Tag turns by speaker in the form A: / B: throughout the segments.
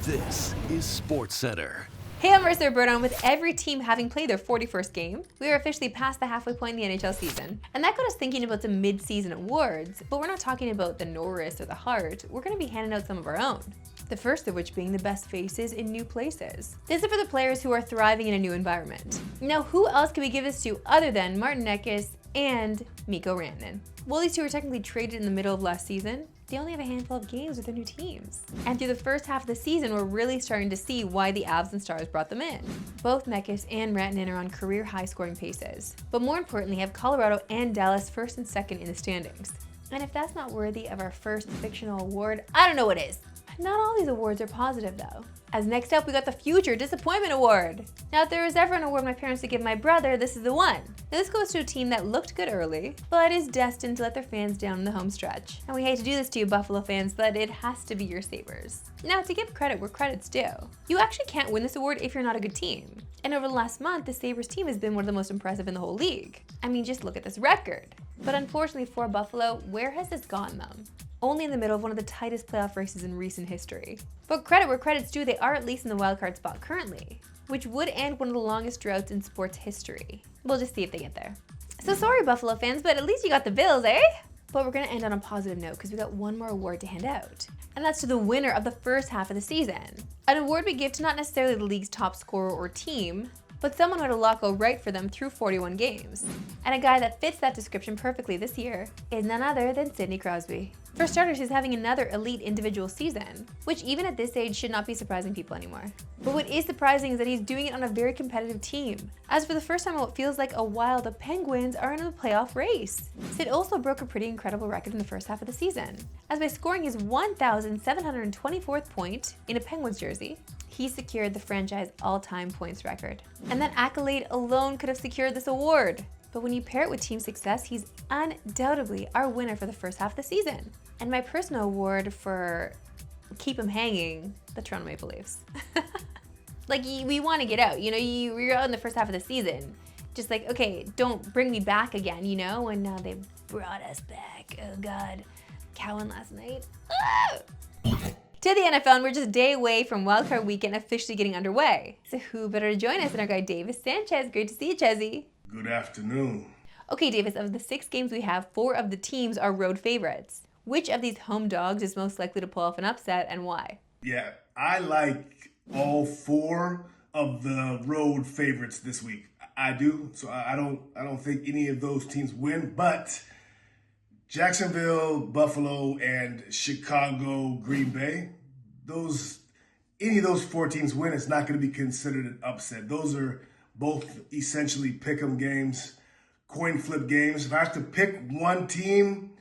A: This is Sportscentre.
B: Hey, I'm Marissa Roberto. With every team having played their 41st game, we are officially past the halfway point in the NHL season. And that got us thinking about the mid-season awards, but we're not talking about the Norris or the Hart. We're going to be handing out some of our own. The first of which being the best faces in new places. This is for the players who are thriving in a new environment. Now, who else can we give this to other than Martin Necas and Mikko Rantanen? While these two were technically traded in the middle of last season, they only have a handful of games with their new teams. And through the first half of the season, we're really starting to see why the Avs and Stars brought them in. Both Necas and Rantanen are on career high scoring paces. But more importantly, have Colorado and Dallas first and second in the standings. And if that's not worthy of our first fictional award, I don't know what is. Not all these awards are positive though. As next up, we got the Future Disappointment Award. Now, if there was ever an award my parents would give my brother, this is the one. Now, this goes to a team that looked good early, but is destined to let their fans down in the home stretch. And we hate to do this to you, Buffalo fans, but it has to be your Sabres. Now, to give credit where credit's due, you actually can't win this award if you're not a good team. And over the last month, the Sabres team has been one of the most impressive in the whole league. I mean, just look at this record. But unfortunately for Buffalo, where has this gone them? Only in the middle of one of the tightest playoff races in recent history. But credit where credit's due, they are at least in the wildcard spot currently, which would end one of the longest droughts in sports history. We'll just see if they get there. So sorry, Buffalo fans, but at least you got the Bills, eh? But we're gonna end on a positive note because we got one more award to hand out. And that's to the winner of the first half of the season. An award we give to not necessarily the league's top scorer or team, but someone who had a lot go right for them through 41 games. And a guy that fits that description perfectly this year is none other than Sidney Crosby. For starters, he's having another elite individual season, which even at this age should not be surprising people anymore. But what is surprising is that he's doing it on a very competitive team. As for the first time in what feels like a while, the Penguins are in a playoff race. Sid also broke a pretty incredible record in the first half of the season, as by scoring his 1,724th point in a Penguins jersey, he secured the franchise all-time points record. And that accolade alone could have secured this award. But when you pair it with team success, he's undoubtedly our winner for the first half of the season. And my personal award for keep him hanging, the Toronto Maple Leafs. Like, we want to get out, you know, you're out in the first half of the season. Just like, okay, don't bring me back again, you know? And now they brought us back. Oh God, Cowan last night. Ah! To the NFL, and we're just a day away from wildcard weekend officially getting underway. So who better to join us than our guy Davis Sanchez? Great to see you, Chezzy.
C: Good afternoon.
B: Okay, Davis, of the 6 games we have, 4 of the teams are road favorites. Which of these home dogs is most likely to pull off an upset and why?
C: Yeah, I like all 4 of the road favorites this week. I do. So I don't think any of those teams win, but Jacksonville, Buffalo, and Chicago, Green Bay, any of those 4 teams win, it's not going to be considered an upset. Those are both essentially pick-em games, coin flip games. If I have to pick one team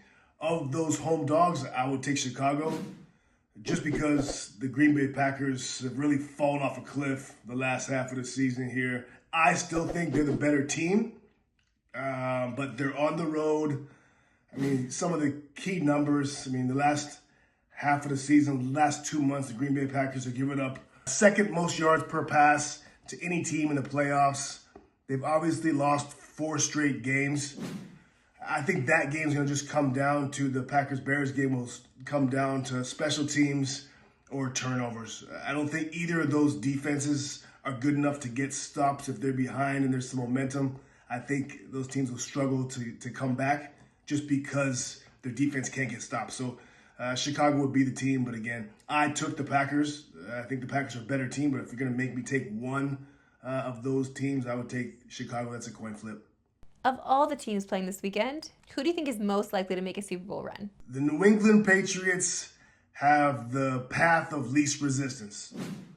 C: of those home dogs, I would take Chicago, just because the Green Bay Packers have really fallen off a cliff the last half of the season here. I still think they're the better team, but they're on the road. I mean, some of the key numbers, the last half of the season, the last 2 months, the Green Bay Packers are giving up second most yards per pass to any team in the playoffs. They've obviously lost 4 straight games. I think that game's going to just come down to the Packers-Bears game will come down to special teams or turnovers. I don't think either of those defenses are good enough to get stops if they're behind and there's some momentum. I think those teams will struggle to come back just because their defense can't get stopped. So Chicago would be the team, but again, I took the Packers. I think the Packers are a better team, but if you're going to make me take one of those teams, I would take Chicago. That's a coin flip.
B: Of all the teams playing this weekend, who do you think is most likely to make a Super Bowl run?
C: The New England Patriots have the path of least resistance.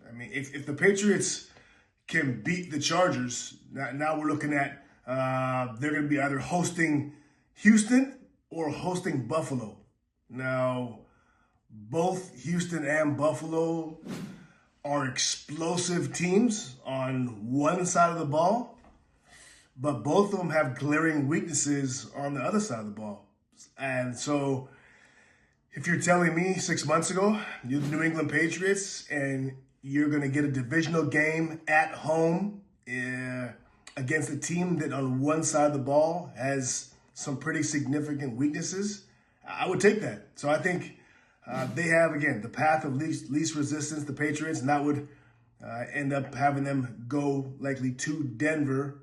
C: I mean, if the Patriots can beat the Chargers, now we're looking at they're going to be either hosting Houston or hosting Buffalo. Now, both Houston and Buffalo are explosive teams on one side of the ball, but both of them have glaring weaknesses on the other side of the ball. And so if you're telling me 6 months ago, you're the New England Patriots and you're going to get a divisional game at home against a team that on one side of the ball has some pretty significant weaknesses, I would take that. So I think They have, again, the path of least resistance, the Patriots, and that would end up having them go likely to Denver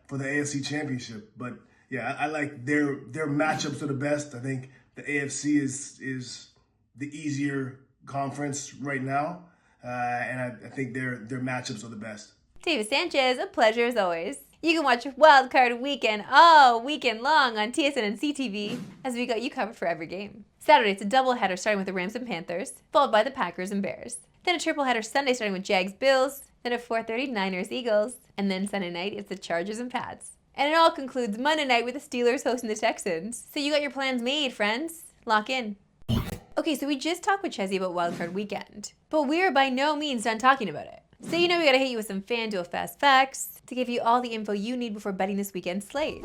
C: for the AFC Championship. But yeah, I like their matchups are the best. I think the AFC is the easier conference right now, and I think their matchups are the best.
B: David Sanchez, a pleasure as always. You can watch Wildcard Weekend all weekend long on TSN and CTV as we got you covered for every game. Saturday, it's a doubleheader starting with the Rams and Panthers, followed by the Packers and Bears. Then a tripleheader Sunday starting with Jags Bills, then at 4:30 Niners Eagles, and then Sunday night it's the Chargers and Pats. And it all concludes Monday night with the Steelers hosting the Texans. So you got your plans made, friends. Lock in. Okay, so we just talked with Chesy about Wildcard Weekend, but we are by no means done talking about it. So we gotta hit you with some FanDuel fast facts to give you all the info you need before betting this weekend's slate.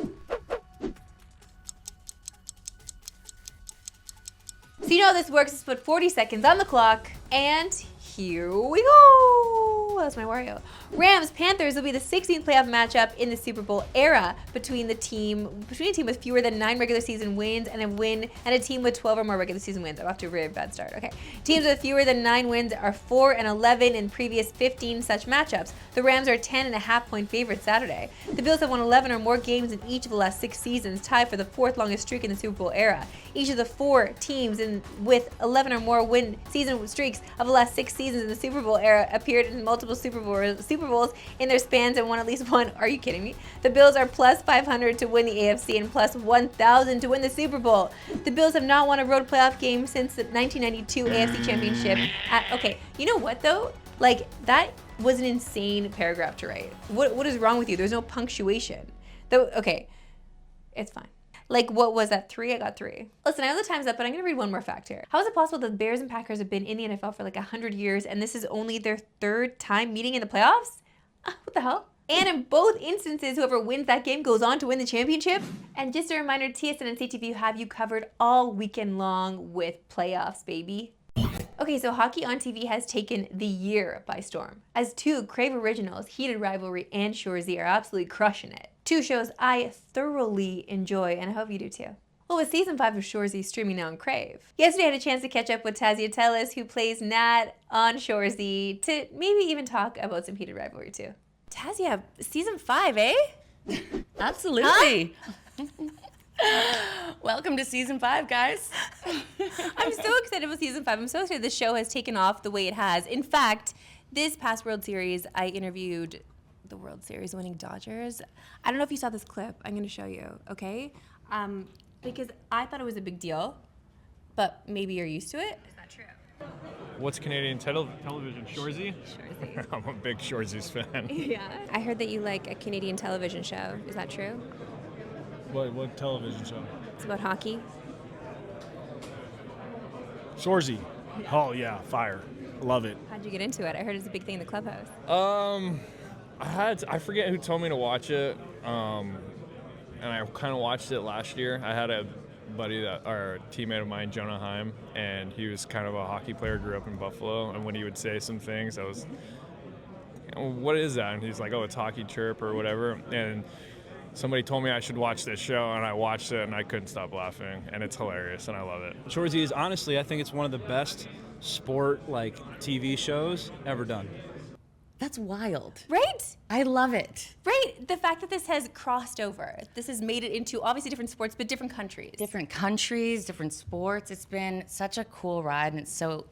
B: So you know how this works. Let's put 40 seconds on the clock, and here we go. That's my Wario. Rams Panthers will be the 16th playoff matchup in the Super Bowl era between a team with fewer than 9 regular season wins and a team with 12 or more regular season wins. I'm off to a really bad start. Okay. Teams with fewer than 9 wins are 4-11 in previous 15 such matchups. The Rams are 10.5-point favorites Saturday. The Bills have won 11 or more games in each of the last 6 seasons, tied for the 4th longest streak in the Super Bowl era. Each of the 4 teams with 11 or more win season streaks of the last 6 seasons in the Super Bowl era appeared in multiple Super Bowls in their spans and won at least one. Are you kidding me? The Bills are plus 500 to win the AFC and plus 1,000 to win the Super Bowl. The Bills have not won a road playoff game since the 1992 AFC Championship. Okay, you know what though? Like, that was an insane paragraph to write. What is wrong with you? There's no punctuation. Though, okay, it's fine. Like, what was that, 3? I got 3. Listen, I know the time's up, but I'm going to read one more fact here. How is it possible that the Bears and Packers have been in the NFL for like 100 years and this is only their 3rd time meeting in the playoffs? What the hell? And in both instances, whoever wins that game goes on to win the championship. And just a reminder, TSN and CTV have you covered all weekend long with playoffs, baby. Okay, so Hockey on TV has taken the year by storm, as 2 Crave originals, Heated Rivalry and Shoresy, are absolutely crushing it. 2 shows I thoroughly enjoy, and I hope you do too. Well, with season 5 of Shoresy streaming now on Crave. Yesterday I had a chance to catch up with Tazia Tellis, who plays Nat on Shoresy, to maybe even talk about some Heated Rivalry too. Tazia, season 5, eh?
D: Absolutely. Huh? Welcome to season 5, guys.
B: I'm so excited about season 5. I'm so excited the show has taken off the way it has. In fact, this past World Series, I interviewed the World Series winning Dodgers. I don't know if you saw this clip. I'm going to show you, okay? Because I thought it was a big deal, but maybe you're used to it. It's not true.
E: What's Canadian television? Shoresy?
B: Shoresy.
E: I'm a big Shoresy's fan.
B: Yeah. I heard that you like a Canadian television show. Is that true?
E: What television show?
B: It's about hockey.
E: Shoresy. Oh yeah, fire. Love it.
B: How'd you get into it? I heard it's a big thing in the clubhouse.
E: I forget who told me to watch it. And I kind of watched it last year. I had a buddy or a teammate of mine, Jonah Heim, and he was kind of a hockey player, grew up in Buffalo, and when he would say some things, I was, what is that? And he's like, oh, it's Hockey Chirp or whatever. And somebody told me I should watch this show, and I watched it, and I couldn't stop laughing, and it's hilarious, and I love it.
F: Shoresy is, honestly, I think it's one of the best sport TV shows ever done.
D: That's wild.
B: Right?
D: I love it.
B: Right. The fact that this has crossed over. This has made it into obviously different sports, but different countries.
D: Different countries, different sports. It's been such a cool ride, and it's so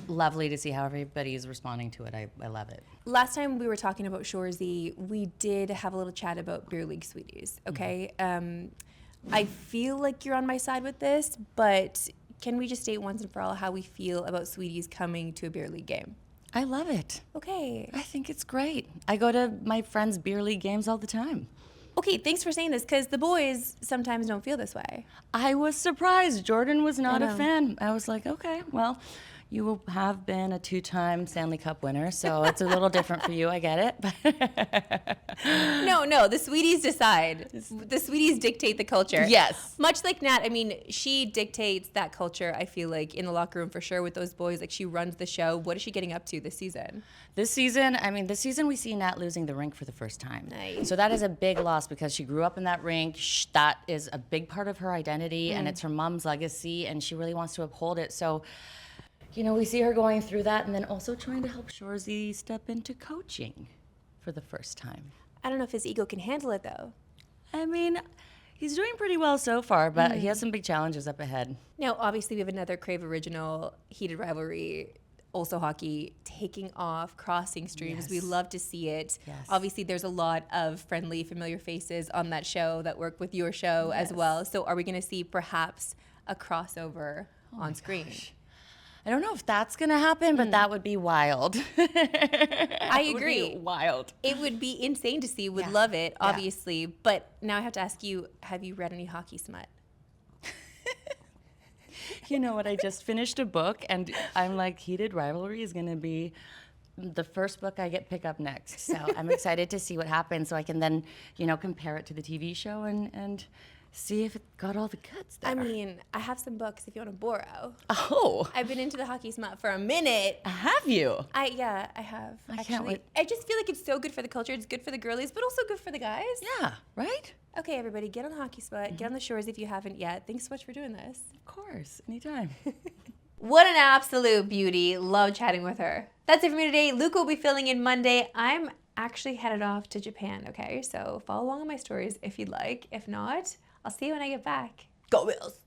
D: lovely to see how everybody is responding to it. I love it.
B: Last time we were talking about Shoresy, we did have a little chat about beer league sweeties, okay? I feel like you're on my side with this, but can we just state once and for all how we feel about sweeties coming to a beer league game?
D: I love it.
B: Okay.
D: I think it's great. I go to my friends' beer league games all the time.
B: Okay, thanks for saying this, because the boys sometimes don't feel this way.
D: I was surprised. Jordan was not a fan. I was like, okay, well, You have been a 2-time Stanley Cup winner, so it's a little different for you. I get it.
B: No, the Sweeties decide. The Sweeties dictate the culture.
D: Yes.
B: Much like Nat, I mean, she dictates that culture, I feel like, in the locker room for sure with those boys. Like, she runs the show. What is she getting up to this season?
D: This season we see Nat losing the rink for the first time.
B: Nice.
D: So that is a big loss because she grew up in that rink. That is a big part of her identity, and it's her mom's legacy, and she really wants to uphold it. So, you know, we see her going through that and then also trying to help Shoresy step into coaching for the first time.
B: I don't know if his ego can handle it, though.
D: I mean, he's doing pretty well so far, but he has some big challenges up ahead.
B: Now, obviously, we have another Crave original, heated rivalry, also hockey, taking off, crossing streams.
D: Yes.
B: We love to see it.
D: Yes.
B: Obviously, there's a lot of friendly, familiar faces on that show that work with your show as well. So are we going to see perhaps a crossover on screen?
D: Gosh. I don't know if that's going to happen, but that would be wild.
B: I agree.
D: Would be wild.
B: It would be insane to see. Would
D: Yeah.
B: love it,
D: Yeah.
B: obviously. But now I have to ask you, have you read any hockey smut?
D: You know what? I just finished a book, and I'm like, Heated Rivalry is going to be the first book I pick up next. So I'm excited to see what happens so I can then, you know, compare it to the TV show and see if it got all the goods there.
B: I mean, I have some books if you want to borrow.
D: Oh,
B: I've been into the hockey smut for a minute.
D: have you?
B: I have.
D: I can't
B: actually.
D: wait.
B: I just feel like it's so good for the culture. It's good for the girlies, but also good for the guys.
D: Yeah, right?
B: Okay, everybody, get on the hockey smut. Get on the shores if you haven't yet. Thanks so much for doing this.
D: Of course, anytime.
B: What an absolute beauty. Love chatting with her. That's it for me today. Luke will be filling in Monday. I'm actually headed off to Japan, okay? So follow along on my stories if you'd like. If not, I'll see you when I get back. Go Bills!